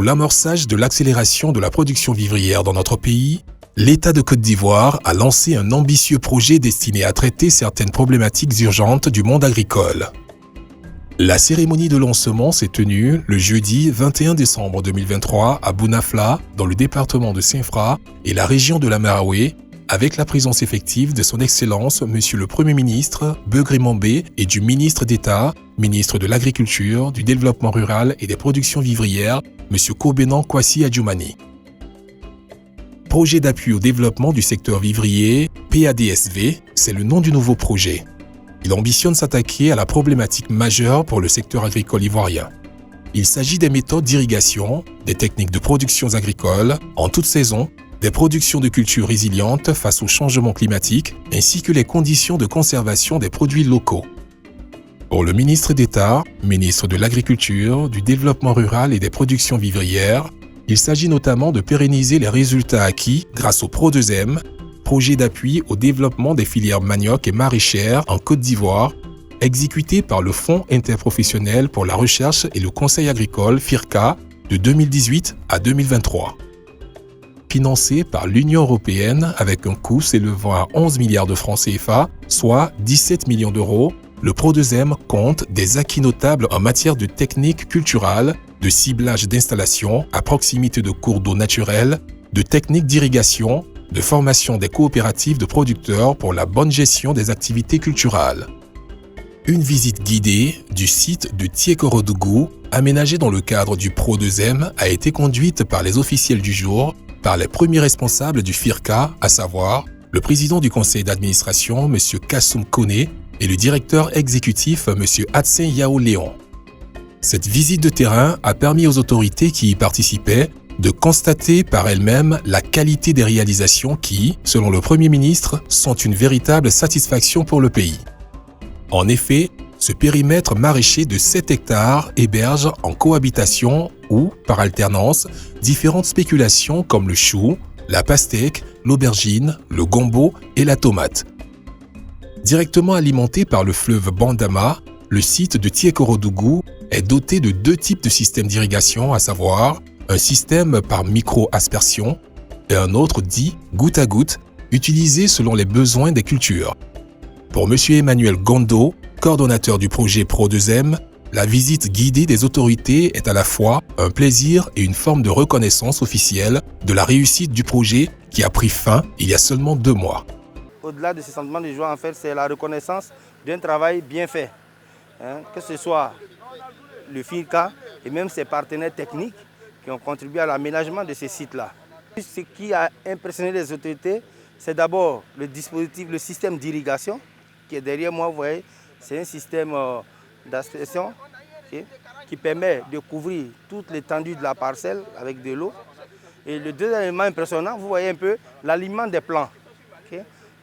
Pour l'amorçage de l'accélération de la production vivrière dans notre pays, l'État de Côte d'Ivoire a lancé un ambitieux projet destiné à traiter certaines problématiques urgentes du monde agricole. La cérémonie de lancement s'est tenue le jeudi 21 décembre 2023 à Bounafla, dans le département de Saint-Fra et la région de la Maraoué, avec la présence effective de son Excellence Monsieur le Premier ministre Beugri Mambé et du ministre d'État, ministre de l'Agriculture, du Développement rural et des productions vivrières, Monsieur Kobenan Kwasi Adjoumani. Projet d'appui au développement du secteur vivrier, PADSV, c'est le nom du nouveau projet. Il ambitionne s'attaquer à la problématique majeure pour le secteur agricole ivoirien. Il s'agit des méthodes d'irrigation, des techniques de production agricoles, en toute saison, des productions de cultures résilientes face au changement climatique, ainsi que les conditions de conservation des produits locaux. Pour le ministre d'État, ministre de l'Agriculture, du Développement rural et des productions vivrières, il s'agit notamment de pérenniser les résultats acquis grâce au Pro2M, projet d'appui au développement des filières manioc et maraîchères en Côte d'Ivoire, exécuté par le Fonds interprofessionnel pour la recherche et le conseil agricole FIRCA de 2018 à 2023. Financé par l'Union européenne avec un coût s'élevant à 11 milliards de francs CFA, soit 17 millions d'euros, le Pro2M compte des acquis notables en matière de techniques culturales, de ciblage d'installations à proximité de cours d'eau naturels, de techniques d'irrigation, de formation des coopératives de producteurs pour la bonne gestion des activités culturales. Une visite guidée du site de Tiekorodougou, aménagé dans le cadre du Pro2M, a été conduite par les officiels du jour, par les premiers responsables du FIRCA, à savoir le président du conseil d'administration, M. Kassoum Koné, et le directeur exécutif, M. Hatsen Yao Léon. Cette visite de terrain a permis aux autorités qui y participaient de constater par elles-mêmes la qualité des réalisations qui, selon le Premier ministre, sont une véritable satisfaction pour le pays. En effet, ce périmètre maraîcher de 7 hectares héberge en cohabitation ou, par alternance, différentes spéculations comme le chou, la pastèque, l'aubergine, le gombo et la tomate. Directement alimenté par le fleuve Bandama, le site de Tiekorodougou est doté de 2 types de systèmes d'irrigation, à savoir un système par micro-aspersion et un autre dit goutte à goutte, utilisé selon les besoins des cultures. Pour M. Emmanuel Gondo, coordonnateur du projet Pro2M, la visite guidée des autorités est à la fois un plaisir et une forme de reconnaissance officielle de la réussite du projet qui a pris fin il y a seulement 2 mois. Au-delà de ce sentiment de joie, en fait, c'est la reconnaissance d'un travail bien fait. Que ce soit le FIRCA et même ses partenaires techniques qui ont contribué à l'aménagement de ces sites-là. Ce qui a impressionné les autorités, c'est d'abord le dispositif, le système d'irrigation qui est derrière moi, vous voyez. C'est un système d'aspersion qui permet de couvrir toute l'étendue de la parcelle avec de l'eau. Et le deuxième élément impressionnant, vous voyez un peu l'alignement des plants.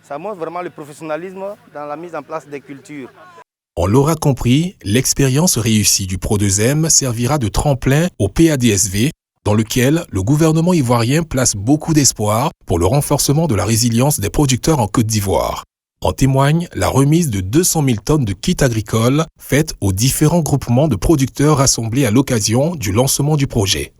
Ça montre vraiment le professionnalisme dans la mise en place des cultures. On l'aura compris, l'expérience réussie du Pro2M servira de tremplin au PADSV, dans lequel le gouvernement ivoirien place beaucoup d'espoir pour le renforcement de la résilience des producteurs en Côte d'Ivoire. En témoigne la remise de 200 000 tonnes de kits agricoles faites aux différents groupements de producteurs rassemblés à l'occasion du lancement du projet.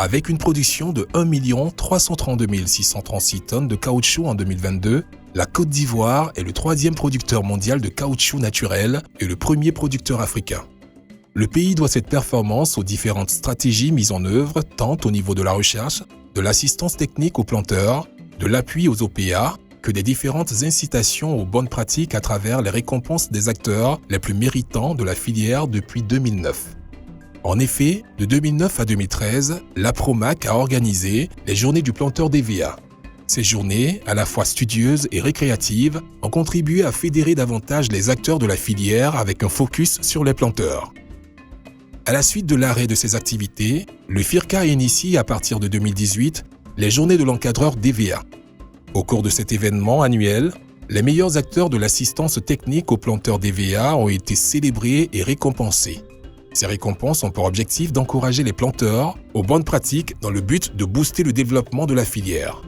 Avec une production de 1 332 636 tonnes de caoutchouc en 2022, la Côte d'Ivoire est le 3e producteur mondial de caoutchouc naturel et le 1er producteur africain. Le pays doit cette performance aux différentes stratégies mises en œuvre tant au niveau de la recherche, de l'assistance technique aux planteurs, de l'appui aux OPA, que des différentes incitations aux bonnes pratiques à travers les récompenses des acteurs les plus méritants de la filière depuis 2009. En effet, de 2009 à 2013, l'APROMAC a organisé les Journées du planteur DVA. Ces journées, à la fois studieuses et récréatives, ont contribué à fédérer davantage les acteurs de la filière avec un focus sur les planteurs. À la suite de l'arrêt de ces activités, le FIRCA a initié à partir de 2018 les Journées de l'encadreur DVA. Au cours de cet événement annuel, les meilleurs acteurs de l'assistance technique aux planteurs DVA ont été célébrés et récompensés. Ces récompenses ont pour objectif d'encourager les planteurs aux bonnes pratiques dans le but de booster le développement de la filière.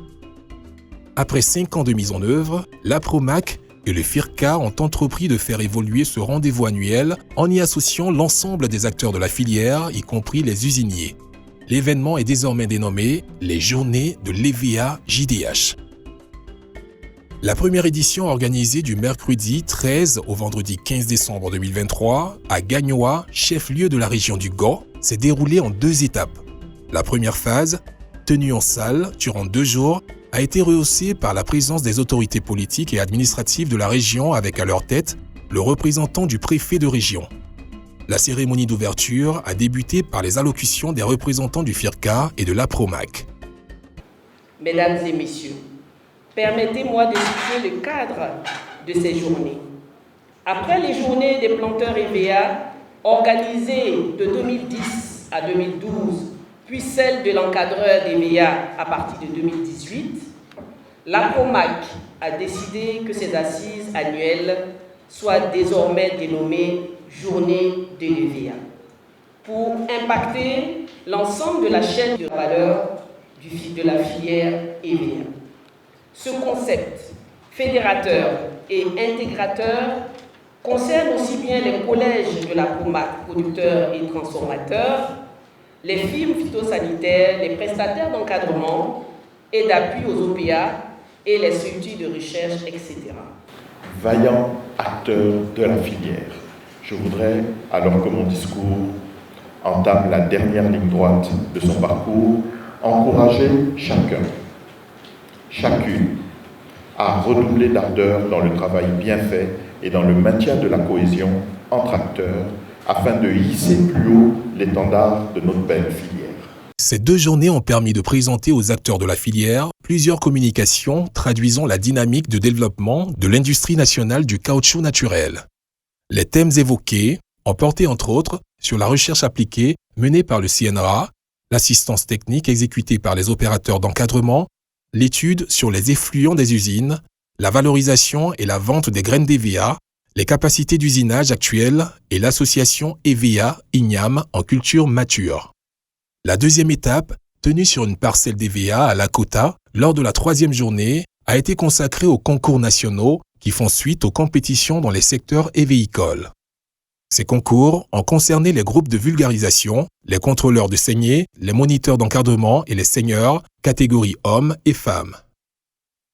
Après 5 ans de mise en œuvre, l'APROMAC et le FIRCA ont entrepris de faire évoluer ce rendez-vous annuel en y associant l'ensemble des acteurs de la filière, y compris les usiniers. L'événement est désormais dénommé les Journées de l'EVA-JDH. La première édition organisée du mercredi 13 au vendredi 15 décembre 2023 à Gagnoa, chef-lieu de la région du Go, s'est déroulée en 2 étapes. La première phase, tenue en salle durant 2 jours, a été rehaussée par la présence des autorités politiques et administratives de la région avec à leur tête le représentant du préfet de région. La cérémonie d'ouverture a débuté par les allocutions des représentants du FIRCA et de l'APROMAC. Mesdames et messieurs, permettez-moi de situer le cadre de ces journées. Après les journées des planteurs EVA, organisées de 2010 à 2012, puis celle de l'encadreur d'EVA à partir de 2018, l'APROMAC a décidé que ces assises annuelles soient désormais dénommées Journée de l'EVA pour impacter l'ensemble de la chaîne de valeur de la filière EVA. Ce concept fédérateur et intégrateur concerne aussi bien les collèges de l'APROMAC, producteurs et transformateurs, les firmes phytosanitaires, les prestataires d'encadrement et d'appui aux OPA et les structures de recherche, etc. Vaillants acteurs de la filière, je voudrais, alors que mon discours entame la dernière ligne droite de son parcours, encourager chacun, chacune, à redoubler d'ardeur dans le travail bien fait et dans le maintien de la cohésion entre acteurs, afin de hisser plus haut l'étendard de notre belle filière. Ces 2 journées ont permis de présenter aux acteurs de la filière plusieurs communications traduisant la dynamique de développement de l'industrie nationale du caoutchouc naturel. Les thèmes évoqués ont porté entre autres sur la recherche appliquée menée par le CNRA, l'assistance technique exécutée par les opérateurs d'encadrement, l'étude sur les effluents des usines, la valorisation et la vente des graines d'EVA, les capacités d'usinage actuelles et l'association EVA-IGNAM en culture mature. La deuxième étape, tenue sur une parcelle d'EVA à Lakota, lors de la 3e journée, a été consacrée aux concours nationaux qui font suite aux compétitions dans les secteurs évéicoles. Ces concours ont concerné les groupes de vulgarisation, les contrôleurs de saignée, les moniteurs d'encadrement et les seigneurs, catégories hommes et femmes.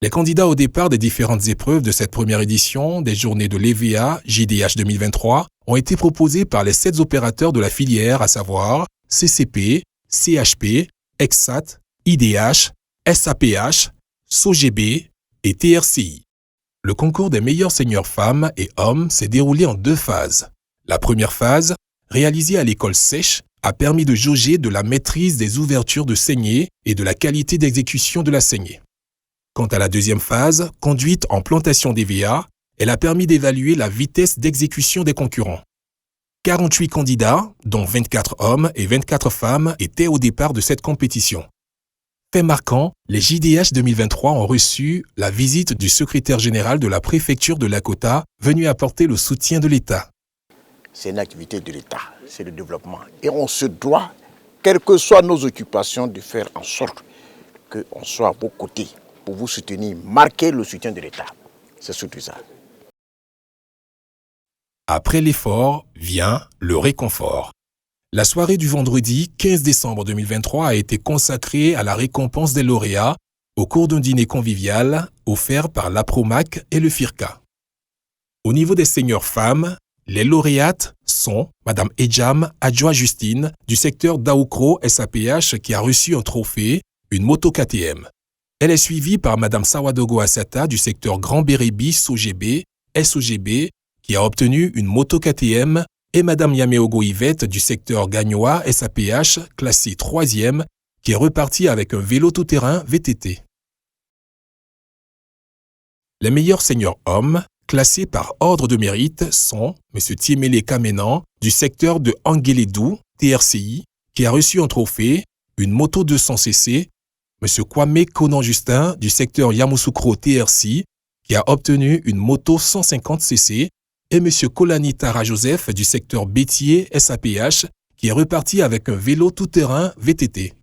Les candidats au départ des différentes épreuves de cette première édition des journées de l'EVA-JDH 2023 ont été proposés par les 7 opérateurs de la filière, à savoir CCP, CHP, EXSAT, IDH, SAPH, SOGB et TRCI. Le concours des meilleurs seigneurs femmes et hommes s'est déroulé en 2 phases. La première phase, réalisée à l'école sèche, a permis de jauger de la maîtrise des ouvertures de saignée et de la qualité d'exécution de la saignée. Quant à la deuxième phase, conduite en plantation d'EVA, elle a permis d'évaluer la vitesse d'exécution des concurrents. 48 candidats, dont 24 hommes et 24 femmes, étaient au départ de cette compétition. Fait marquant, les JDH 2023 ont reçu la visite du secrétaire général de la préfecture de Lakota, venu apporter le soutien de l'État. C'est une activité de l'État, c'est le développement. Et on se doit, quelles que soient nos occupations, de faire en sorte qu'on soit à vos côtés pour vous soutenir, marquer le soutien de l'État. C'est surtout ça. Après l'effort vient le réconfort. La soirée du vendredi 15 décembre 2023 a été consacrée à la récompense des lauréats au cours d'un dîner convivial offert par l'APROMAC et le FIRCA. Au niveau des seigneurs femmes, les lauréates sont Mme Ejam Adjoa Justine du secteur d'Aoukro SAPH qui a reçu un trophée, une moto KTM. Elle est suivie par Mme Sawadogo Asata du secteur Grand Bérébi SOGB qui a obtenu une moto KTM et Mme Yameogo Yvette du secteur Gagnoa SAPH classée 3e qui est repartie avec un vélo tout-terrain VTT. Les meilleurs seigneurs hommes classés par ordre de mérite sont M. Tiemele Kamenan du secteur de Anguélédou, TRCI, qui a reçu un trophée, une moto 200cc, M. Kwame Konan Justin du secteur Yamoussoukro TRC, qui a obtenu une moto 150cc, et M. Kolani Tara Joseph du secteur Bétier SAPH qui est reparti avec un vélo tout-terrain VTT.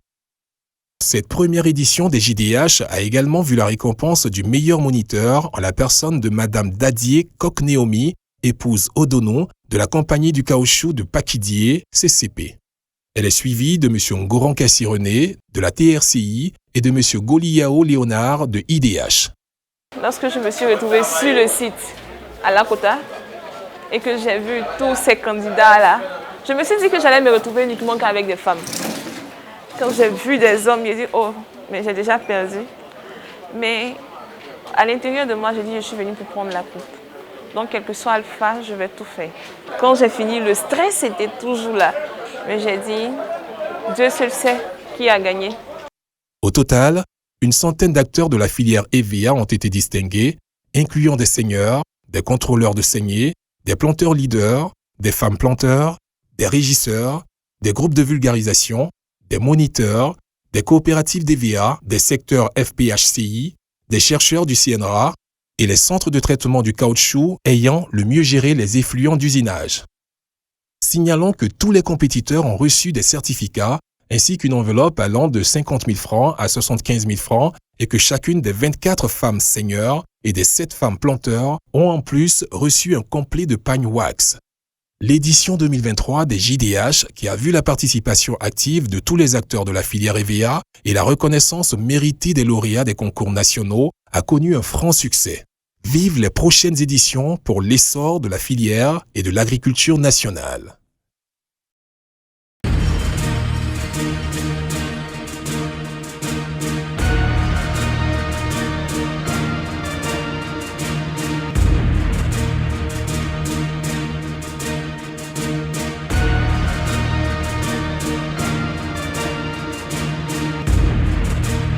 Cette première édition des JDH a également vu la récompense du meilleur moniteur en la personne de Madame Dadier Kokneomi, épouse Odono de la compagnie du caoutchouc de Pakidié, CCP. Elle est suivie de M. Ngoran Kassi René de la TRCI et de M. Goliao Léonard de IDH. Lorsque je me suis retrouvée sur le site à Lakota et que j'ai vu tous ces candidats-là, je me suis dit que j'allais me retrouver uniquement qu'avec des femmes. Quand j'ai vu des hommes, j'ai dit « Oh, mais j'ai déjà perdu ». Mais à l'intérieur de moi, j'ai dit « Je suis venue pour prendre la coupe ». Donc, quel que soit Alpha, je vais tout faire. Quand j'ai fini, le stress était toujours là. Mais j'ai dit « Dieu seul sait qui a gagné ». Au total, une centaine d'acteurs de la filière EVA ont été distingués, incluant des seigneurs, des contrôleurs de saignée, des planteurs leaders, des femmes planteurs, des régisseurs, des groupes de vulgarisation, des moniteurs, des coopératives d'EVA, des secteurs FPHCI, des chercheurs du CNRA et les centres de traitement du caoutchouc ayant le mieux géré les effluents d'usinage. Signalons que tous les compétiteurs ont reçu des certificats ainsi qu'une enveloppe allant de 50 000 francs à 75 000 francs et que chacune des 24 femmes seigneurs et des 7 femmes planteurs ont en plus reçu un complet de pagne wax. L'édition 2023 des JDH, qui a vu la participation active de tous les acteurs de la filière EVA et la reconnaissance méritée des lauréats des concours nationaux, a connu un franc succès. Vive les prochaines éditions pour l'essor de la filière et de l'agriculture nationale.